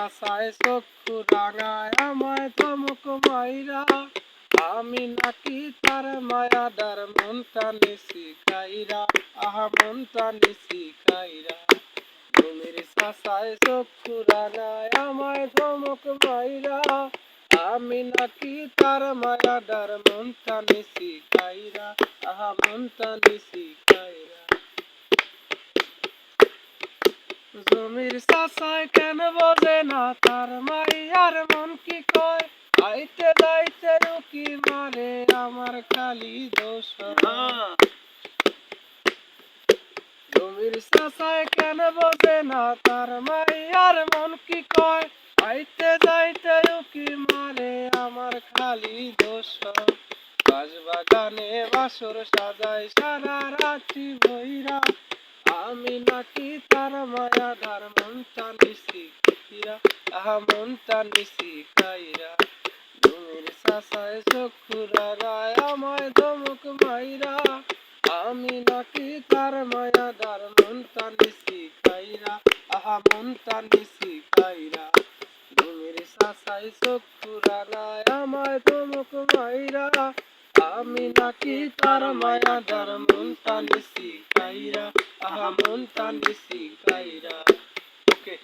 সাসায় চক্ষু রাঙায় আমায় ধমক মাইরা, আমি নাকি তার মায়াদার মনটা নিছি কাইরা, আহা মনটা নিছি কাইরা। ঘুমের সাসায় চক্ষু রাঙায় আমায় ধমক মাইরা, আমি নাকি তার মায়াদার মনটা নিছি কাইরা, আহা মনটা নিছি কাইরা। জমির চাষায় কেন বোঝে না তার মাইয়ার মন কি কয়, আইতে যাইতে উকি মারে আমার খালি দোষ। জমির চাষায় কেন বোঝে না তার মাইয়ার মন কি কয়, আইতে যাইতে উকি মারে আমার খালি দোষ। বাগানে বাসর সাজায় সারা রাত্রি ভৈরা, আমি নাকি তার মায়াদার মনটা নিছি কাইরা, আহা মনটা নিছি কাইরা। ঘুমের সাসায় চক্ষু রাঙায় আমায় ধমক মাইরা, আমি নাকি তার মায়াদার মনটা নিছি কাইরা, আহা মনটা নিছি কাইরা। ঘুমের সাসায় চক্ষু রাঙায় আমায় ধমক মাইরা, আমি নাকি তার মায়াদার মনটা নিছি কাইরা, আহা মনটা নিছি কাইরা। ওকে।